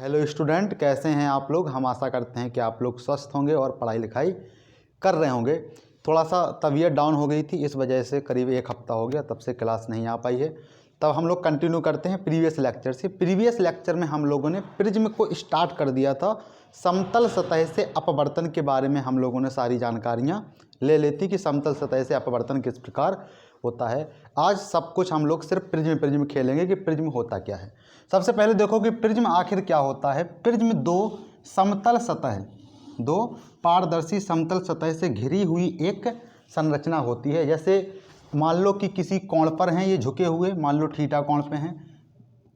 Hello student, कैसे हैं आप लोग। हम आशा करते हैं कि आप लोग स्वस्थ होंगे और पढ़ाई लिखाई कर रहे होंगे। थोड़ा सा तबीयत डाउन हो गई थी, इस वजह से करीब एक हफ्ता हो गया तब से क्लास नहीं आ पाई है। तब हम लोग कंटिन्यू करते हैं प्रीवियस लेक्चर से। प्रीवियस लेक्चर में हम लोगों ने प्रिज्म को स्टार्ट कर दिया था। समतल सतह से अपवर्तन के बारे में हम लोगों ने सारी जानकारियाँ ले लेती कि समतल सतह से अपवर्तन किस प्रकार होता है। आज सब कुछ हम लोग सिर्फ प्रिज्म खेलेंगे कि प्रिज्म होता क्या है। सबसे पहले देखो कि प्रिज्म आखिर क्या होता है। प्रिज्म दो समतल सतह, दो पारदर्शी समतल सतह से घिरी हुई एक संरचना होती है। जैसे मान लो कि किसी कोण पर हैं ये झुके हुए, मान लो थीटा कोण पे हैं,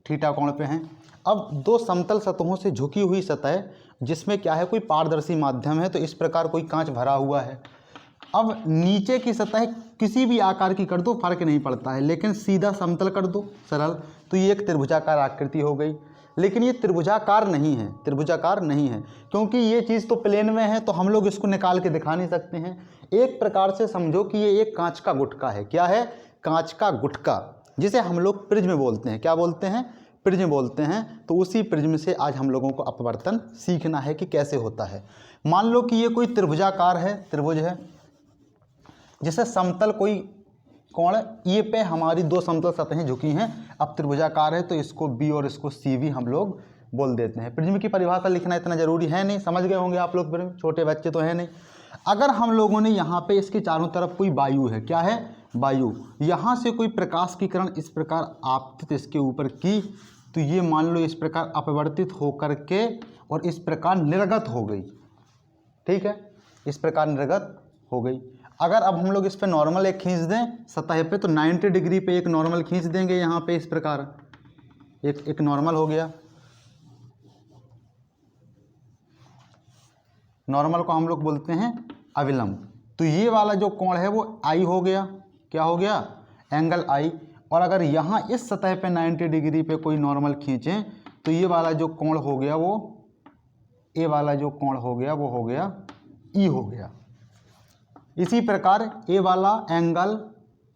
थीटा कोण पे हैं। अब दो समतल सतहों से झुकी हुई सतह जिसमें क्या है, कोई पारदर्शी माध्यम है, तो इस प्रकार कोई कांच भरा हुआ है। अब नीचे की सतह किसी भी आकार की कर दो फर्क नहीं पड़ता है, लेकिन सीधा समतल कर दो सरल, तो ये एक त्रिभुजाकार आकृति हो गई। लेकिन ये त्रिभुजाकार नहीं है, त्रिभुजाकार नहीं है, क्योंकि ये चीज़ तो प्लेन में है, तो हम लोग इसको निकाल के दिखा नहीं सकते हैं। एक प्रकार से समझो कि ये एक कांच का गुटका है। क्या है? कांच का गुटका, जिसे हम लोग प्रिज्म बोलते हैं। क्या बोलते हैं? प्रिज्म बोलते हैं। तो उसी प्रिज्म से आज हम लोगों को अपवर्तन सीखना है कि कैसे होता है। मान लो कि ये कोई त्रिभुजाकार है, त्रिभुज है, जैसे समतल कोई कोण ये पे हमारी दो समतल सतहें झुकी हैं। अब त्रिभुजाकार है तो इसको बी और इसको सी भी हम लोग बोल देते हैं। प्रिज्म की परिभाषा लिखना इतना जरूरी है नहीं, समझ गए होंगे आप लोग, प्रिज्म छोटे बच्चे तो है नहीं। अगर हम लोगों ने यहाँ पे इसके चारों तरफ कोई वायु है, क्या है? वायु। यहाँ से कोई प्रकाश की किरण इस प्रकार आपतित इसके ऊपर की, तो ये मान लो इस प्रकार अपवर्तित होकर के और इस प्रकार निर्गत हो गई। ठीक है, इस प्रकार निर्गत हो गई। अगर अब हम लोग इस पे नॉर्मल एक खींच दें सतह पे, तो 90 डिग्री पे एक नॉर्मल खींच देंगे यहाँ पे, इस प्रकार एक नॉर्मल हो गया। नॉर्मल को हम लोग बोलते हैं अविलंब। तो ये वाला जो कोण है वो आई हो गया। क्या हो गया? एंगल आई। और अगर यहाँ इस सतह पे 90 डिग्री पे कोई नॉर्मल खींचें तो ये वाला जो कोण हो गया वो, ए वाला जो कोण हो गया वो हो गया ई हो गया। इसी प्रकार ए वाला एंगल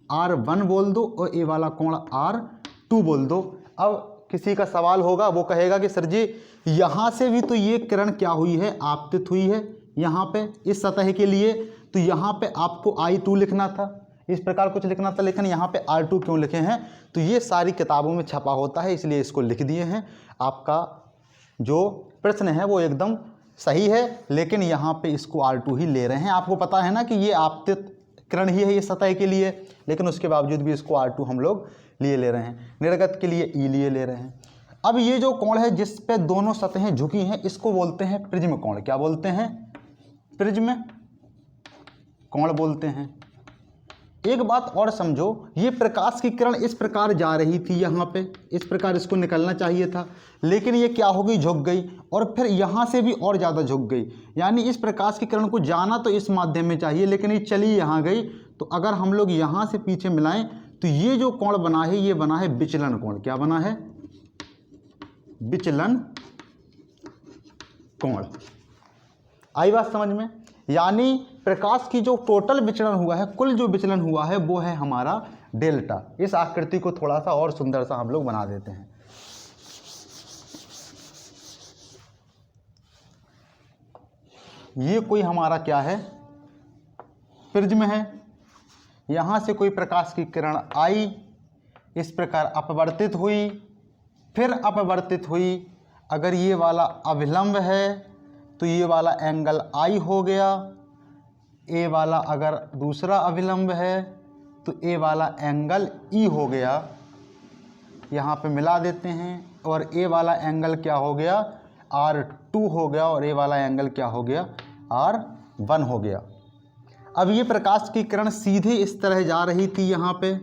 R1 बोल दो और ए वाला कोण R2 बोल दो। अब किसी का सवाल होगा, वो कहेगा कि सर जी यहाँ से भी तो ये किरण क्या हुई है? आपतित हुई है यहाँ पे इस सतह के लिए, तो यहाँ पे आपको I2 लिखना था, इस प्रकार कुछ लिखना था, लेकिन यहाँ पे R2 क्यों लिखे हैं? तो ये सारी किताबों में छपा होता है, इसलिए इसको लिख दिए हैं। आपका जो प्रश्न है वो एकदम सही है, लेकिन यहाँ पे इसको R2 ही ले रहे हैं। आपको पता है ना कि ये आपतित किरण ही है ये सतह के लिए, लेकिन उसके बावजूद भी इसको R2 हम लोग लिए ले रहे हैं। निर्गत के लिए ई लिए ले रहे हैं। अब ये जो कोण है जिस पे दोनों सतहें झुकी हैं, इसको बोलते हैं प्रिज्म कोण। क्या बोलते हैं? प्रिज्म कोण बोलते हैं। एक बात और समझो, ये प्रकाश की किरण इस प्रकार जा रही थी यहाँ पे, इस प्रकार इसको निकलना चाहिए था, लेकिन ये क्या हो गई? झुक गई, और फिर यहाँ से भी और ज़्यादा झुक गई। यानी इस प्रकाश की किरण को जाना तो इस माध्यम में चाहिए, लेकिन ये चली यहाँ गई। तो अगर हम लोग यहाँ से पीछे मिलाएं तो ये जो कोण बना है ये बना है विचलन कोण। क्या बना है? विचलन कोण। आई बात समझ में? यानी प्रकाश की जो टोटल विचलन हुआ है, कुल जो विचलन हुआ है वो है हमारा डेल्टा। इस आकृति को थोड़ा सा और सुंदर सा हम लोग बना देते हैं। ये कोई हमारा क्या है? प्रिज्म है। यहाँ से कोई प्रकाश की किरण आई, इस प्रकार अपवर्तित हुई, फिर अपवर्तित हुई। अगर ये वाला अभिलंब है तो ये वाला एंगल आई हो गया। ए वाला अगर दूसरा अभिलंब है तो ए वाला एंगल ई हो गया। यहाँ पे मिला देते हैं, और ए वाला एंगल क्या हो गया? R2 हो गया, और ए वाला एंगल क्या हो गया? R1 हो गया। अब ये प्रकाश की किरण सीधे इस तरह जा रही थी यहाँ पे,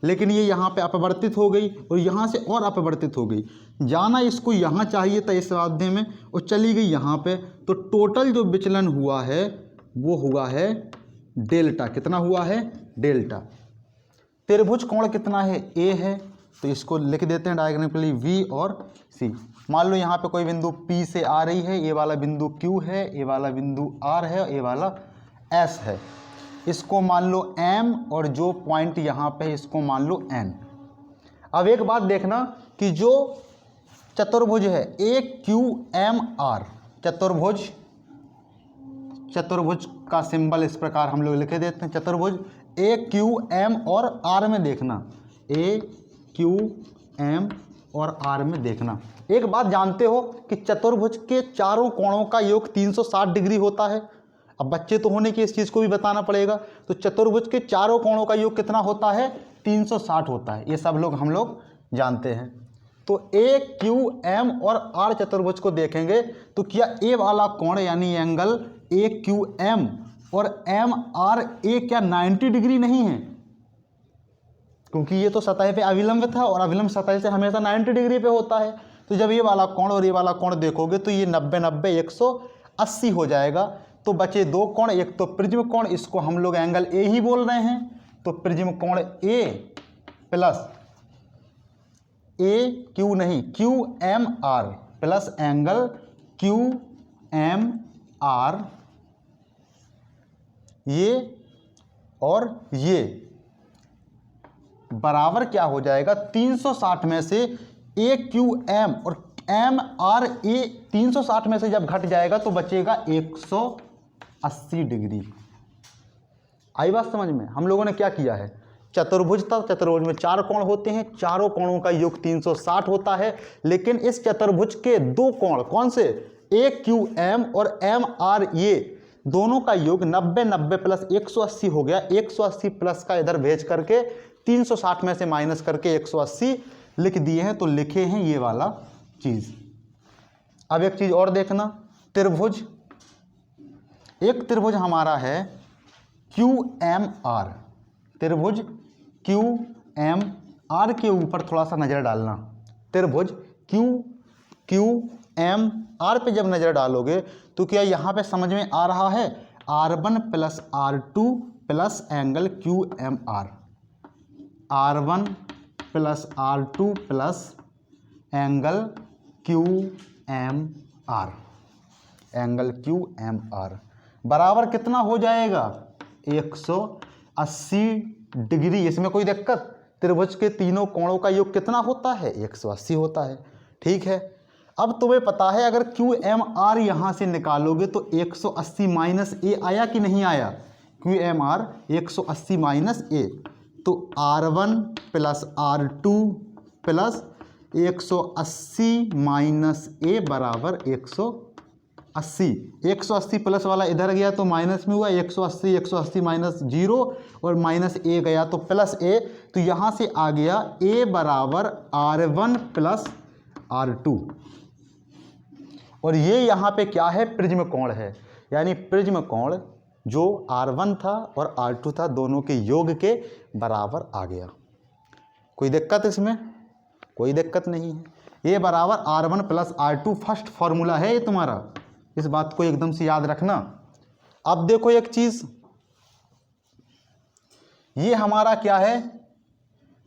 लेकिन ये यहाँ पे अपवर्तित हो गई और यहाँ से और अपवर्तित हो गई। जाना इसको यहाँ चाहिए था इस माध्यम में, और चली गई यहाँ पे। तो टोटल जो विचलन हुआ है वो हुआ है डेल्टा। कितना हुआ है? डेल्टा। त्रिभुज कोण कितना है? ए है, तो इसको लिख देते हैं डायग्रामिकली V और C। मान लो यहाँ पे कोई बिंदु P से आ रही है, ये वाला बिंदु Q है, ये वाला बिंदु R है, ये वाला S है। इसको मान लो M, और जो पॉइंट यहाँ पे इसको मान लो N। अब एक बात देखना कि जो चतुर्भुज है ए क्यू एम आर, चतुर्भुज का सिंबल इस प्रकार हम लोग लिखे देते हैं। चतुर्भुज ए क्यू एम और आर में देखना, ए क्यू एम और आर में देखना। एक बात जानते हो कि चतुर्भुज के चारों कोणों का योग 360 डिग्री होता है। अब बच्चे तो होने की इस चीज़ को भी बताना पड़ेगा। तो चतुर्भुज के चारों कोणों का योग कितना होता है? 360 होता है। ये सब लोग हम लोग जानते हैं। तो ए क्यू एम और आर चतुर्भुज को देखेंगे तो क्या ए वाला कोण यानी एंगल ए क्यू एम और एम आर ए क्या 90 डिग्री नहीं है? क्योंकि ये तो सतह पे अविलंब था और अविलंब सतह से हमेशा 90 डिग्री पे होता है। तो जब ये वाला कोण और ये वाला कोण देखोगे तो ये 90 90 180 हो जाएगा। तो बचे दो कोण, एक तो प्रिज्म कोण, इसको हम लोग एंगल ए ही बोल रहे हैं। तो प्रिज्म कोण ए प्लस ए क्यू नहीं Q M R plus angle Q M R, ये और ये बराबर क्या हो जाएगा? 360 में से ए क्यू एम और एम आर ए 360 में से जब घट जाएगा तो बचेगा 180 डिग्री। आई बात समझ में? हम लोगों ने क्या किया है? चतुर्भुज था, चतुर्भुज में चार कोण होते हैं, चारों कोणों का योग 360 होता है। लेकिन इस चतुर्भुज के दो कोण कौन से? ए क्यू एम और एम आर, ये दोनों का योग 90 90 प्लस 180 हो गया। 180 प्लस का इधर भेज करके 360 में से माइनस करके 180 लिख दिए हैं। तो लिखे हैं ये वाला चीज। अब एक चीज और देखना, त्रिभुज, एक त्रिभुज हमारा है क्यू एम आर, त्रिभुज क्यू एम आर के ऊपर थोड़ा सा नजर डालना। त्रिभुज क्यू एम आर पे जब नजर डालोगे तो क्या यहाँ पे समझ में आ रहा है? R1 plus R2 plus angle Q M R, R1 plus R2 plus angle Q M R, angle Q M R बराबर कितना हो जाएगा? 180 डिग्री। इसमें कोई दिक्कत? त्रिभुज के तीनों कोणों का योग कितना होता है? 180 होता है। ठीक है। अब तुम्हें पता है अगर क्यू एम आर यहाँ से निकालोगे तो 180 माइनस ए आया कि नहीं आया? क्यू एम आर 180 माइनस ए, तो R1 plus R2 plus 180 minus ए बराबर 180। 180 प्लस वाला इधर गया तो माइनस में हुआ, 180 180 माइनस 0 और माइनस ए गया तो प्लस ए। तो यहाँ से आ गया ए बराबर R1 प्लस R2। और ये यहाँ पे क्या है? प्रिज्म कोण है। यानी प्रिज्म कोण जो R1 था और R2 था दोनों के योग के बराबर आ गया। कोई दिक्कत इसमें? कोई दिक्कत नहीं है। ये बराबर R1 plus R2 first formula है ये तुम्हारा, इस बात को एकदम से याद रखना। अब देखो एक चीज, ये हमारा क्या है?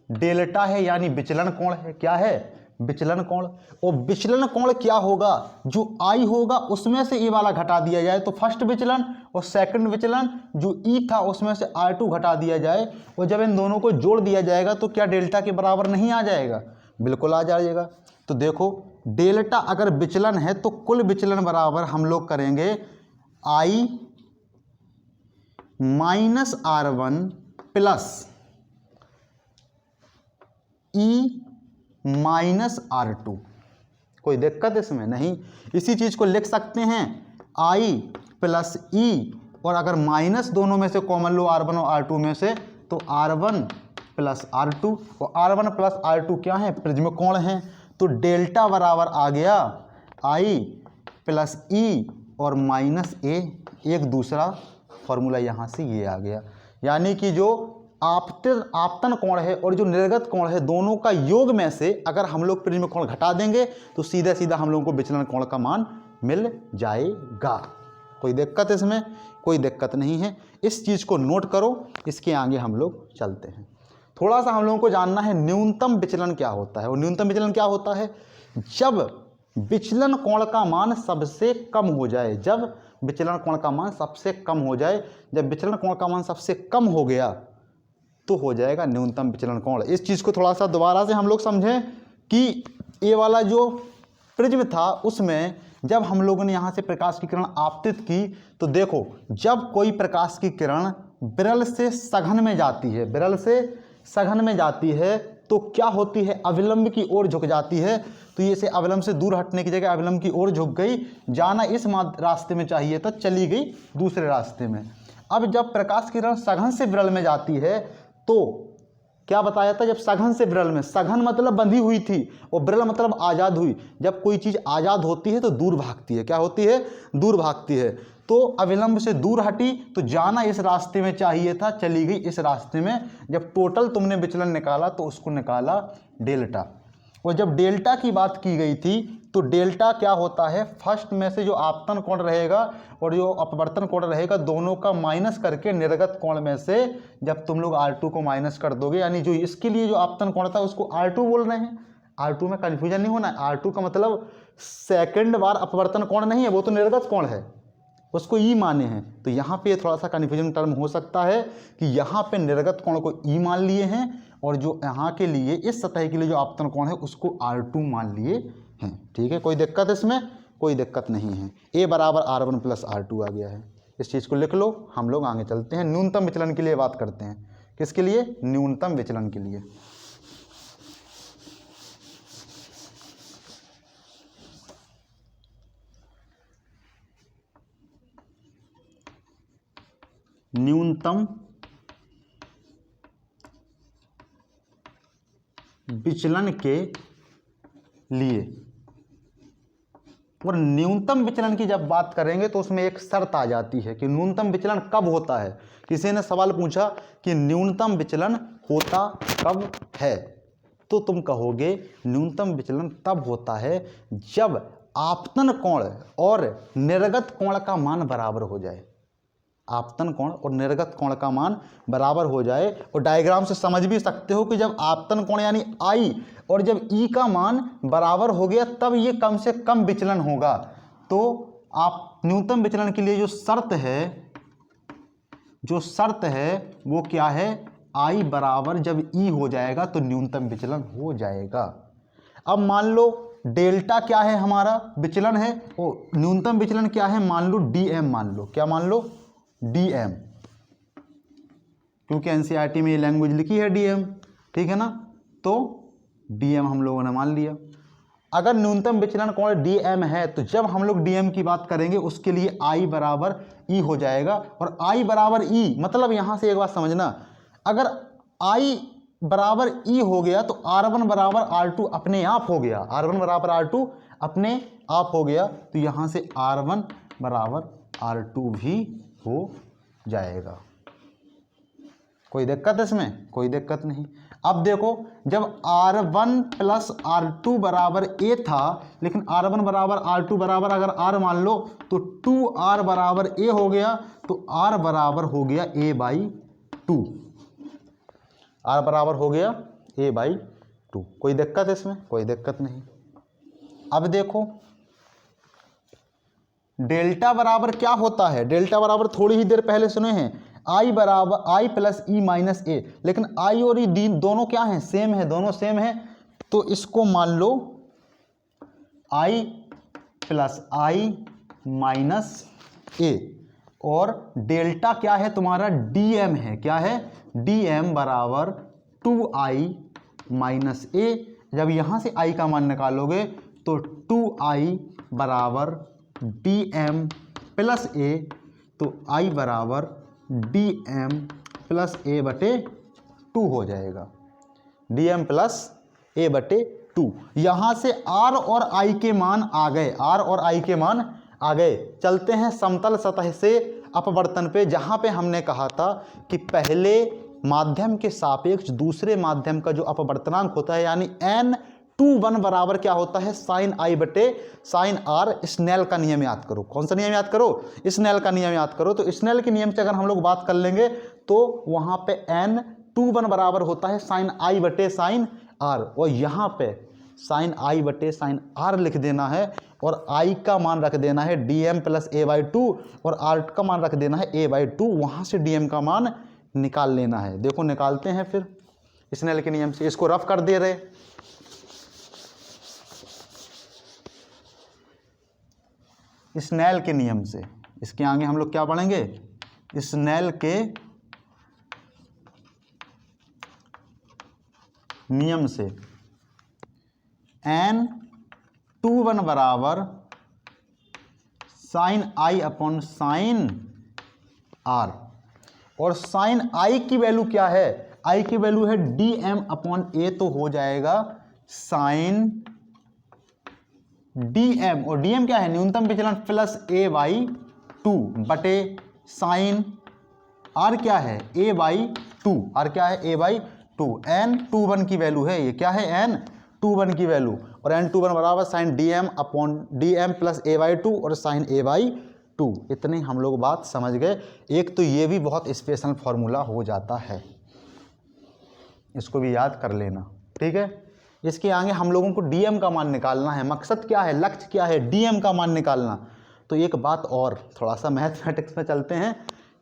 डेल्टा है, यानी विचलन कोण है। क्या है? विचलन कोण। और विचलन कोण क्या होगा? जो I होगा उसमें से E वाला घटा दिया जाए तो फर्स्ट विचलन, और सेकंड विचलन जो E था उसमें से R2 घटा दिया जाए, और जब इन दोनों को जोड़ दिया जाएगा तो क्या डेल्टा के बराबर नहीं आ जाएगा? बिल्कुल आ जाएगा। तो देखो डेल्टा अगर विचलन है तो कुल विचलन बराबर हम लोग करेंगे I minus R1 plus E minus R2। कोई दिक्कत इसमें नहीं। इसी चीज को लिख सकते हैं I प्लस E, और अगर माइनस दोनों में से कॉमन लो R1 और R2 में से तो R1 प्लस R2, और R1 प्लस R2 क्या है? प्रिज्म कोण है। तो डेल्टा बराबर आ गया I प्लस E और माइनस A। एक दूसरा फॉर्मूला यहाँ से ये आ गया। यानी कि जो आपतन कोण है और जो निर्गत कोण है दोनों का योग में से अगर हम लोग प्रिज्म कोण घटा देंगे तो सीधा सीधा हम लोगों को विचलन कोण का मान मिल जाएगा। कोई दिक्कत इसमें? कोई दिक्कत नहीं है। इस चीज़ को नोट करो, इसके आगे हम लोग चलते हैं। थोड़ा सा हम लोगों को जानना है न्यूनतम विचलन क्या होता है। और न्यूनतम विचलन क्या होता है? जब विचलन कोण का मान सबसे कम हो जाए, जब विचलन कोण का मान सबसे कम हो जाए, जब विचलन कोण का मान सबसे कम हो गया तो हो जाएगा न्यूनतम विचलन कोण। इस चीज़ को थोड़ा सा दोबारा से हम लोग समझें कि ये वाला जो प्रिज्म था उसमें जब हम लोगों ने यहाँ से प्रकाश की किरण आपतित की तो देखो, जब कोई प्रकाश की किरण विरल से सघन में जाती है, विरल से सघन में जाती है तो क्या होती है, अविलंब की ओर झुक जाती है। तो ये से अविलंब से दूर हटने की जगह अविलंब की ओर झुक गई, जाना इस रास्ते में चाहिए था, चली गई दूसरे रास्ते में। अब जब प्रकाश की किरण सघन से विरल में जाती है तो क्या बताया था, जब सघन से विरल में, सघन मतलब बंधी हुई थी और विरल मतलब आज़ाद हुई। जब कोई चीज़ आज़ाद होती है तो दूर भागती है, क्या होती है, दूर भागती है। तो अविलंब से दूर हटी तो जाना इस रास्ते में चाहिए था, चली गई इस रास्ते में। जब टोटल तुमने विचलन निकाला तो उसको निकाला डेल्टा। और जब डेल्टा की बात की गई थी तो डेल्टा क्या होता है, फर्स्ट में से जो आपतन कोण रहेगा और जो अपवर्तन कोण रहेगा दोनों का माइनस करके निर्गत कोण में से जब तुम लोग R2 को माइनस कर दोगे, यानी जो इसके लिए जो आपतन कोण था उसको R2 बोल रहे हैं। R2 में कन्फ्यूजन नहीं होना है, R2 का मतलब सेकंड बार अपवर्तन कोण नहीं है, वो तो निर्गत कोण है, उसको ई माने हैं। तो यहाँ पे थोड़ा सा कन्फ्यूजन टर्म हो सकता है कि यहाँ पे निर्गत कोण को ई मान लिए हैं और जो यहाँ के लिए इस सतह के लिए जो आपतन कोण है उसको R2 मान लिए हैं। ठीक है, कोई दिक्कत इसमें, कोई दिक्कत नहीं है। A बराबर R1 प्लस R2 आ गया है, इस चीज़ को लिख लो। हम लोग आगे चलते हैं, न्यूनतम विचलन के लिए बात करते हैं। किसके लिए, न्यूनतम विचलन के लिए। न्यूनतम विचलन के लिए, और न्यूनतम विचलन की जब बात करेंगे तो उसमें एक शर्त आ जाती है कि न्यूनतम विचलन कब होता है। किसी ने सवाल पूछा कि न्यूनतम विचलन होता कब है, तो तुम कहोगे न्यूनतम विचलन तब होता है जब आपतन कोण और निर्गत कोण का मान बराबर हो जाए। आपतन कोण और निर्गत कोण का मान बराबर हो जाए। और डायग्राम से समझ भी सकते हो कि जब आपतन कोण यानी I और जब E का मान बराबर हो गया तब ये कम से कम विचलन होगा। तो आप न्यूनतम विचलन के लिए जो शर्त है वो क्या है, I बराबर जब E हो जाएगा तो न्यूनतम विचलन हो जाएगा। अब मान लो डेल्टा क्या है, हमारा विचलन है, और न्यूनतम विचलन क्या है, मान लो DM, मान लो क्या, मान लो DM, क्योंकि NCERT में ये लैंग्वेज लिखी है DM, ठीक है ना। तो DM हम लोगों ने मान लिया। अगर न्यूनतम विचलन कोण DM है तो जब हम लोग DM की बात करेंगे उसके लिए I बराबर E हो जाएगा। और I बराबर E मतलब यहाँ से एक बात समझना, अगर I बराबर E हो गया तो R1 बराबर R2 अपने आप हो गया, R1 बराबर R2 अपने आप हो गया। तो यहाँ से R1 बराबर R2 भी हो जाएगा। कोई दिक्कत इसमें, कोई दिक्कत नहीं। अब देखो, जब R1 प्लस R2 बराबर A था, लेकिन R1 बराबर R2 बराबर अगर R मान लो तो 2R बराबर A हो गया, तो R बराबर हो गया A बाई 2, R बराबर हो गया A बाई 2। कोई दिक्कत इसमें, कोई दिक्कत नहीं। अब देखो डेल्टा बराबर क्या होता है, डेल्टा बराबर थोड़ी ही देर पहले सुने हैं, I बराबर I plus E minus A, लेकिन I और E दोनों क्या हैं, सेम है, दोनों सेम है। तो इसको मान लो I plus I minus A, और डेल्टा क्या है तुम्हारा, DM है, क्या है, DM बराबर 2I माइनस A। जब यहाँ से I का मान निकालोगे तो 2I बराबर DM प्लस A, तो I बराबर DM प्लस A बटे 2 हो जाएगा, DM प्लस A बटे 2। यहाँ से R और I के मान आ गए, R और I के मान आ गए। चलते हैं समतल सतह से अपवर्तन पे, जहाँ पे हमने कहा था कि पहले माध्यम के सापेक्ष दूसरे माध्यम का जो अपवर्तनांक होता है यानी N21 बराबर क्या होता है, साइन I बटे साइन R। स्नेल का नियम याद करो। कौन सा नियम याद करो, स्नेल का नियम याद करो। तो स्नेल के नियम से अगर हम लोग बात कर लेंगे तो वहाँ पे N21 बराबर होता है साइन I बटे साइन R, और यहाँ पे साइन I बटे साइन R लिख देना है, और I का मान रख देना है DM प्लस A बाई 2, और R का मान रख देना है A बाई 2। वहाँ से DM का मान निकाल लेना है। देखो निकालते हैं फिर स्नेल के नियम से, इसको रफ कर दे रहे। स्नेल के नियम से। इसके आगे हम लोग क्या पढ़ेंगे, स्नेल के नियम से N21 बराबर sine I upon sine R. और साइन आई की वैल्यू क्या है, आई की वैल्यू है dm अपॉन ए, तो हो जाएगा साइन dm, और dm क्या है, न्यूनतम विचलन प्लस a बाई 2 बटे साइन r क्या है a बाई 2, r क्या है a बाई 2। N21 की वैल्यू है, ये क्या है N21 की वैल्यू, और N21 बराबर sine dm upon dm plus a by 2 और साइन a बाई 2। इतनी हम लोग बात समझ गए। एक तो ये भी बहुत स्पेशल फॉर्मूला हो जाता है, इसको भी याद कर लेना, ठीक है। इसके आगे हम लोगों को dm का मान निकालना है। मकसद क्या है, लक्ष्य क्या है, dm का मान निकालना। तो एक बात और, थोड़ा सा मैथमेटिक्स में चलते हैं।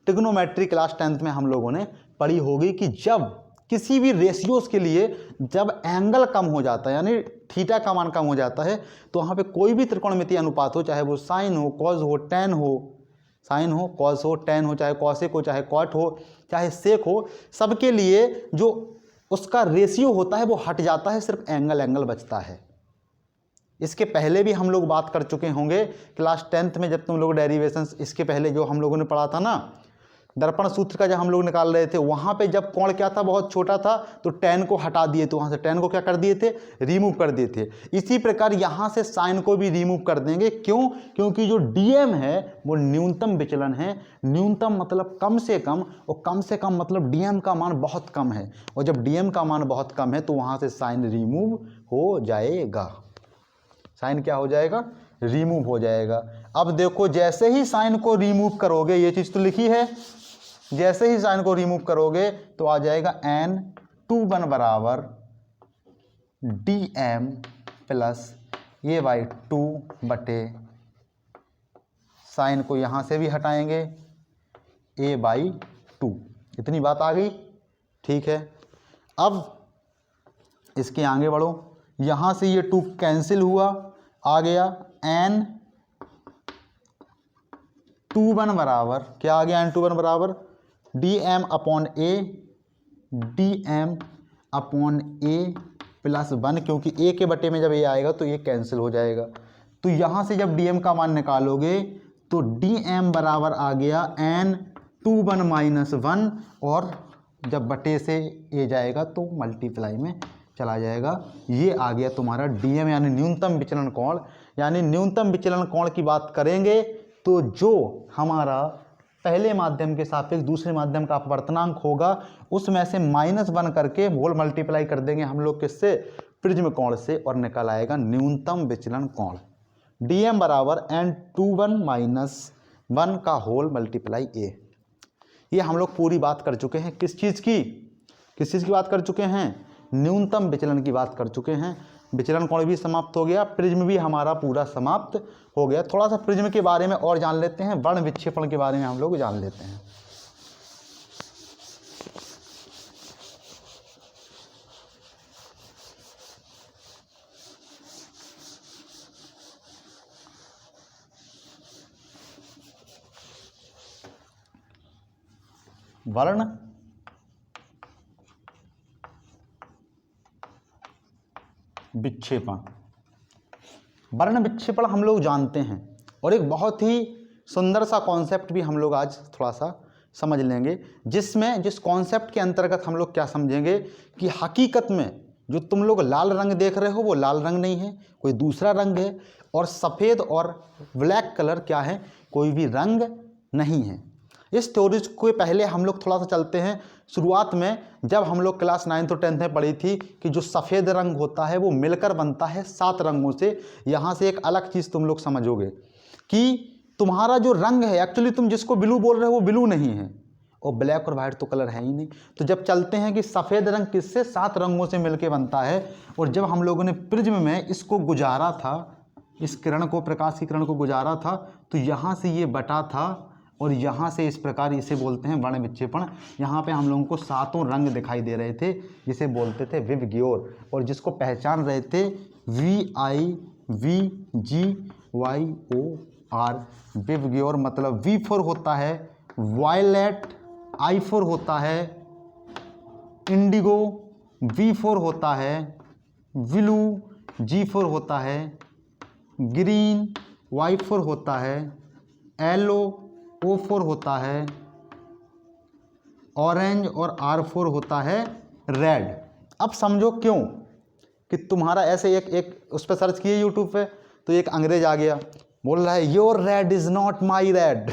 ट्रिग्नोमेट्री क्लास 10th में हम लोगों ने पढ़ी होगी कि जब किसी भी रेशियोज के लिए जब एंगल कम हो जाता है, यानी थीटा का मान कम हो जाता है, तो वहाँ पे कोई भी त्रिकोणमितीय अनुपात हो, चाहे वो साइन हो, कॉस हो, टेन हो, साइन हो, कॉस हो, टेन हो, चाहे कॉसेक हो, चाहे कॉट हो, चाहे सेक हो, सबके लिए जो उसका रेशियो होता है वो हट जाता है, सिर्फ एंगल बचता है। इसके पहले भी हम लोग बात कर चुके होंगे क्लास 10th में, जब तुम लोग डेरिवेशंस, इसके पहले जो हम लोगों ने पढ़ा था ना, दर्पण सूत्र का जब हम लोग निकाल रहे थे, वहाँ पे जब कोण क्या था, बहुत छोटा था, तो टेन को हटा दिए, तो वहाँ से टेन को क्या कर दिए थे, रिमूव कर दिए थे। इसी प्रकार यहाँ से साइन को भी रिमूव कर देंगे। क्यों, क्योंकि जो डीएम है वो न्यूनतम विचलन है। न्यूनतम मतलब कम से कम, और कम से कम मतलब डीएम का मान बहुत कम है, और जब डीएम का मान बहुत कम है तो वहाँ से साइन रिमूव हो जाएगा। साइन क्या हो जाएगा, रिमूव हो जाएगा। अब देखो, जैसे ही साइन को रिमूव करोगे, ये चीज़ तो लिखी है, जैसे ही साइन को रिमूव करोगे तो आ जाएगा N21 बराबर dm प्लस a बाई 2 बटे, साइन को यहाँ से भी हटाएंगे, a बाई 2। इतनी बात आ गई, ठीक है। अब इसके आगे बढ़ो, यहाँ से ये 2 कैंसिल हुआ, आ गया N21 बराबर क्या आ गया, N21 बराबर dm upon a, dm upon a plus 1, क्योंकि a के बटे में जब a आएगा तो ये कैंसिल हो जाएगा। तो यहाँ से जब dm का मान निकालोगे तो dm बराबर आ गया N21 माइनस 1, और जब बटे से a जाएगा तो मल्टीप्लाई में चला जाएगा। ये आ गया तुम्हारा dm, यानी न्यूनतम विचलन कोण। यानी न्यूनतम विचलन कोण की बात करेंगे तो जो हमारा पहले माध्यम के सापेक्ष दूसरे माध्यम का अपवर्तनांक होगा, उसमें से -1 करके होल मल्टीप्लाई कर देंगे हम लोग किससे, प्रिज्म कोण से, और निकल आएगा न्यूनतम विचलन कोण। dm बराबर N21 माइनस 1 का होल मल्टीप्लाई a। ये हम लोग पूरी बात कर चुके हैं, किस चीज़ की बात कर चुके हैं, न्यूनतम विचलन की बात कर चुके हैं। विचलन कोण भी समाप्त हो गया, प्रिज्म भी हमारा पूरा समाप्त हो गया। थोड़ा सा प्रिज्म के बारे में और जान लेते हैं, वर्ण विक्षेपण के बारे में हम लोग जान लेते हैं। वर्ण विक्षेपण, वर्ण विक्षेपण हम लोग जानते हैं, और एक बहुत ही सुंदर सा कॉन्सेप्ट भी हम लोग आज थोड़ा सा समझ लेंगे, जिस कॉन्सेप्ट के अंतर्गत हम लोग क्या समझेंगे कि हकीकत में जो तुम लोग लाल रंग देख रहे हो वो लाल रंग नहीं है, कोई दूसरा रंग है, और सफ़ेद और ब्लैक कलर क्या है, कोई भी रंग नहीं है। इस थ्योरी के पहले हम लोग थोड़ा सा चलते हैं। शुरुआत में जब हम लोग क्लास 9th और 10th में पढ़ी थी कि जो सफ़ेद रंग होता है वो मिलकर बनता है 7 रंगों से। यहाँ से एक अलग चीज़ तुम लोग समझोगे कि तुम्हारा जो रंग है, एक्चुअली तुम जिसको ब्लू बोल रहे हो वो ब्लू नहीं है, और ब्लैक और वाइट तो कलर है ही नहीं। तो जब चलते हैं कि सफ़ेद रंग किससे, 7 रंगों से मिलकर बनता है। और जब हम लोगों ने प्रिज्म में इसको गुजारा था, इस किरण को, प्रकाश की किरण को गुजारा था, तो यहाँ से ये बटा था, और यहाँ से इस प्रकार, इसे बोलते हैं वर्ण विक्षेपण। यहाँ पे हम लोगों को 7 रंग दिखाई दे रहे थे, जिसे बोलते थे विबग्योर, और जिसको पहचान रहे थे VIVGYOR। आर विवग्योर मतलब वी फॉर होता है वायलेट, आई फॉर होता है इंडिगो, वी फॉर होता है ब्लू, जी फॉर होता है ग्रीन, वाई फॉर होता है येलो, ओ फॉर होता है ऑरेंज और आर फॉर होता है रेड। अब समझो क्यों कि तुम्हारा ऐसे एक उस पर सर्च किए यूट्यूब पे तो एक अंग्रेज आ गया बोल रहा है your red is not my red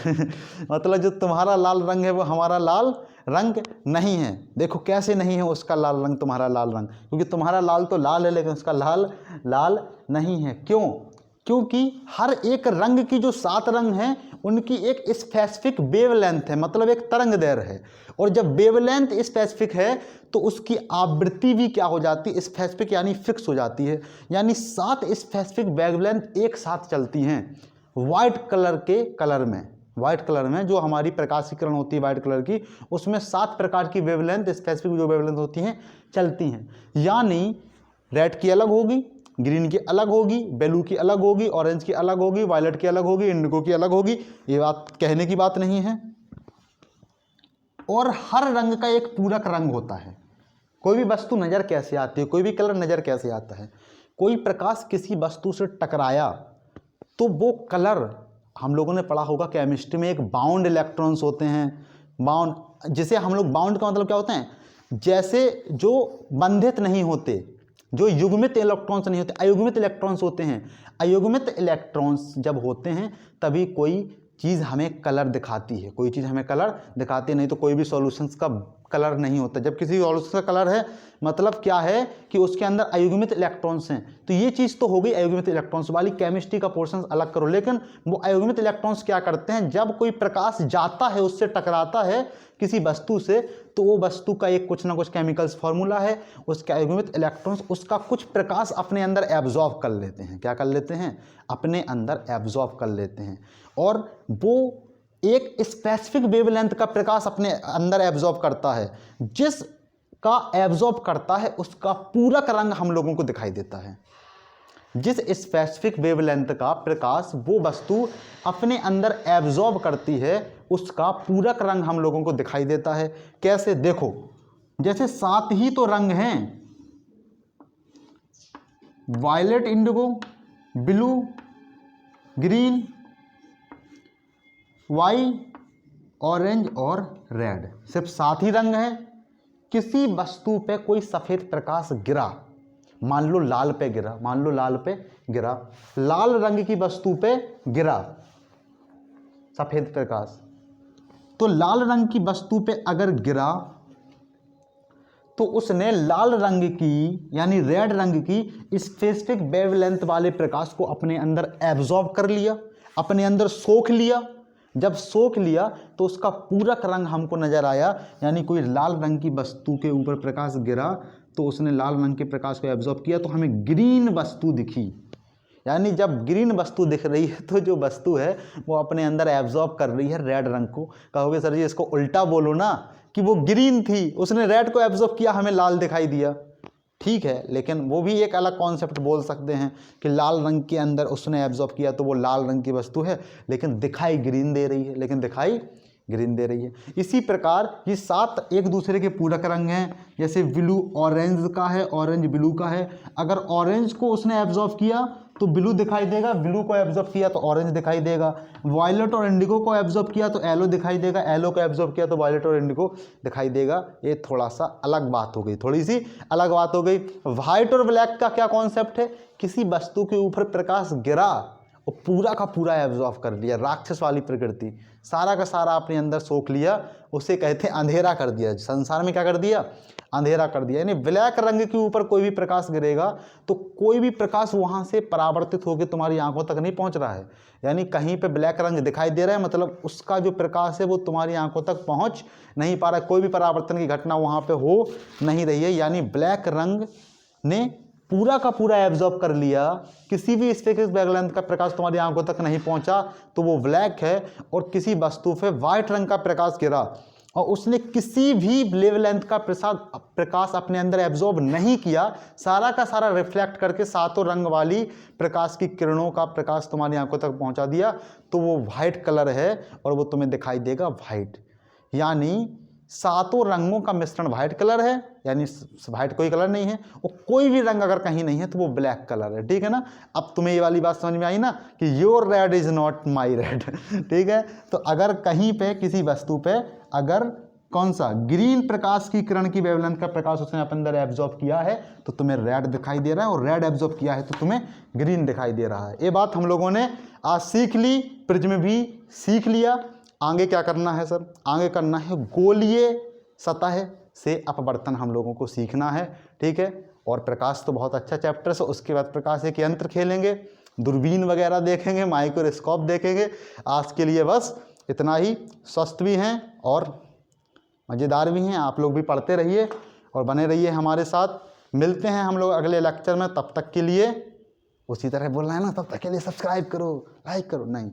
मतलब जो तुम्हारा लाल रंग है वो हमारा लाल रंग नहीं है। देखो कैसे नहीं है उसका लाल रंग तुम्हारा लाल रंग, क्योंकि तुम्हारा लाल तो लाल है लेकिन उसका लाल लाल नहीं है। क्यों? क्योंकि हर एक रंग की जो 7 रंग हैं उनकी एक स्पेसिफिक वेवलेंथ है, मतलब एक तरंग दैर्घ्य है। और जब वेवलेंथ स्पेसिफिक है तो उसकी आवृत्ति भी क्या हो जाती है? स्पेसिफिक यानी फिक्स हो जाती है। यानी 7 स्पेसिफिक वेवलेंथ एक साथ चलती हैं वाइट कलर के कलर में। वाइट कलर में जो हमारी प्रकाशीकरण होती है वाइट कलर की, उसमें 7 प्रकार की वेवलेंथ स्पेसिफिक जो वेवलेंथ होती हैं चलती हैं। यानी रेड की अलग होगी, ग्रीन की अलग होगी, ब्लू की अलग होगी, ऑरेंज की अलग होगी, वायलेट की अलग होगी, इंडिगो की अलग होगी। ये बात कहने की बात नहीं है। और हर रंग का एक पूरक रंग होता है। कोई भी वस्तु नज़र कैसे आती है, कोई भी कलर नज़र कैसे आता है? कोई प्रकाश किसी वस्तु से टकराया तो वो कलर, हम लोगों ने पढ़ा होगा केमिस्ट्री में, एक बाउंड इलेक्ट्रॉन्स होते हैं। बाउंड, जिसे हम लोग, बाउंड का मतलब क्या होता है? जैसे जो बंधित नहीं होते, जो युग्मित इलेक्ट्रॉन्स नहीं होते, अयुग्मित इलेक्ट्रॉन्स होते हैं। अयुग्मित इलेक्ट्रॉन्स जब होते हैं तभी कोई चीज़ हमें कलर दिखाती है, कोई चीज़ हमें कलर दिखाती है। नहीं तो कोई भी सॉल्यूशंस का कलर नहीं होता। जब किसी सॉल्यूशन का कलर है मतलब क्या है कि उसके अंदर अयुग्मित इलेक्ट्रॉन्स हैं। तो ये चीज़ तो हो गई अयुग्मित इलेक्ट्रॉन्स वाली। केमिस्ट्री का पोर्शन अलग करो। लेकिन वो अयुग्मित इलेक्ट्रॉन्स क्या करते हैं? जब कोई प्रकाश जाता है, उससे टकराता है किसी वस्तु से, तो वो वस्तु का एक कुछ ना कुछ केमिकल्स फॉर्मूला है, उसके अयुग्मित इलेक्ट्रॉन्स उसका कुछ प्रकाश अपने अंदर एब्जॉर्ब कर लेते हैं। क्या कर लेते हैं? अपने अंदर एब्जॉर्ब कर लेते हैं। और वो एक स्पेसिफिक वेवलेंथ का प्रकाश अपने अंदर एब्जॉर्ब करता है। जिस का एब्जॉर्ब करता है उसका पूरक रंग हम लोगों को दिखाई देता है। जिस स्पेसिफिक वेवलेंथ का प्रकाश वो वस्तु अपने अंदर एब्जॉर्ब करती है उसका पूरक रंग हम लोगों को दिखाई देता है। कैसे? देखो, जैसे 7 ही तो रंग हैं, वायलेट, इंडिगो, ब्लू, ग्रीन, वाई, ऑरेंज और रेड, सिर्फ 7 ही रंग हैं। किसी वस्तु पे कोई सफ़ेद प्रकाश गिरा, मान लो लाल पे गिरा, मान लो लाल पे गिरा, लाल रंग की वस्तु पे गिरा सफ़ेद प्रकाश, तो लाल रंग की वस्तु पे अगर गिरा तो उसने लाल रंग की यानी रेड रंग की स्पेसिफिक वेवलेंथ वाले प्रकाश को अपने अंदर एब्जॉर्ब कर लिया, अपने अंदर सोख लिया। जब सोख लिया तो उसका पूरक रंग हमको नजर आया। यानी कोई लाल रंग की वस्तु के ऊपर प्रकाश गिरा तो उसने लाल रंग के प्रकाश को एब्जॉर्ब किया तो हमें ग्रीन वस्तु दिखी। यानी जब ग्रीन वस्तु दिख रही है तो जो वस्तु है वो अपने अंदर एब्जॉर्ब कर रही है रेड रंग को। कहोगे सर जी इसको उल्टा बोलो ना, कि वो ग्रीन थी, उसने रेड को एब्जॉर्ब किया, हमें लाल दिखाई दिया। ठीक है, लेकिन वो भी एक अलग कॉन्सेप्ट बोल सकते हैं कि लाल रंग के अंदर उसने एब्जॉर्ब किया तो वो लाल रंग की वस्तु है, लेकिन दिखाई ग्रीन दे रही है, लेकिन दिखाई ग्रीन दे रही है। इसी प्रकार ये 7 एक दूसरे के पूरक रंग हैं। जैसे ब्लू ऑरेंज का है, ऑरेंज ब्लू का है। अगर ऑरेंज को उसने एब्जॉर्ब किया तो ब्लू दिखाई देगा, ब्लू को एब्जॉर्ब किया तो ऑरेंज दिखाई देगा। वायलेट और इंडिगो को एब्जॉर्ब किया तो येलो दिखाई देगा, येलो को एब्जॉर्ब किया तो वायलेट और इंडिगो दिखाई देगा। ये थोड़ा सा अलग बात हो गई, थोड़ी सी अलग बात हो गई। वाइट और ब्लैक का क्या कॉन्सेप्ट है? किसी वस्तु के ऊपर प्रकाश गिरा और पूरा का पूरा एब्जॉर्ब कर लिया, राक्षस वाली प्रकृति, सारा का सारा अपने अंदर सोख लिया, उसे कहते हैं अंधेरा कर दिया। संसार में क्या कर दिया? अंधेरा कर दिया। यानी ब्लैक रंग के ऊपर कोई भी प्रकाश गिरेगा तो कोई भी प्रकाश वहाँ से परावर्तित होकर तुम्हारी आंखों तक नहीं पहुँच रहा है। यानी कहीं पे ब्लैक रंग दिखाई दे रहा है मतलब उसका जो प्रकाश है वो तुम्हारी आंखों तक पहुँच नहीं पा रहा है, कोई भी परावर्तन की घटना वहाँ पर हो नहीं रही है। यानी ब्लैक रंग ने पूरा का पूरा एब्जॉर्ब कर लिया, किसी भी स्पेसिफिक वेवलेंथ का प्रकाश तुम्हारी आंखों तक नहीं पहुंचा तो वो ब्लैक है। और किसी वस्तु पे वाइट रंग का प्रकाश गिरा और उसने किसी भी वेवलेंथ का प्रकाश अपने अंदर एब्जॉर्ब नहीं किया, सारा का सारा रिफ्लेक्ट करके सातों रंग वाली प्रकाश की किरणों का प्रकाश तुम्हारी आंखों तक पहुंचा दिया, तो वो वाइट कलर है और वो तुम्हें दिखाई देगा वाइट। यानी सातों रंगों का मिश्रण वाइट कलर है, यानी वाइट कोई कलर नहीं है, और कोई भी रंग अगर कहीं नहीं है तो वो ब्लैक कलर है। ठीक है ना। अब तुम्हें ये वाली बात समझ में आई ना कि your red is not my red. ठीक है। तो अगर कहीं पे किसी वस्तु पे अगर कौन सा ग्रीन प्रकाश की किरण की वेवलेंथ का प्रकाश उसने अपने अंदर एब्जॉर्ब किया है तो तुम्हें रेड दिखाई दे रहा है, और रेड एब्जॉर्ब किया है तो तुम्हें ग्रीन दिखाई दे रहा है। ये बात हम लोगों ने आज सीख ली, प्रिज्म भी सीख लिया। आगे क्या करना है सर? आगे करना है गोलीय सतह से अपवर्तन हम लोगों को सीखना है। ठीक है। और प्रकाश तो बहुत अच्छा चैप्टर है, उसके बाद प्रकाश के यंत्र खेलेंगे, दूरबीन वगैरह देखेंगे, माइक्रोस्कोप देखेंगे। आज के लिए बस इतना ही। स्वस्थ भी हैं और मज़ेदार भी हैं। आप लोग भी पढ़ते रहिए और बने रहिए हमारे साथ। मिलते हैं हम लोग अगले लेक्चर में। तब तक के लिए उसी तरह बोलना है ना, तब तक के लिए सब्सक्राइब करो, लाइक करो, नहीं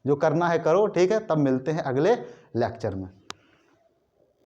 जो करना है करो। ठीक है। तब मिलते हैं अगले लेक्चर में।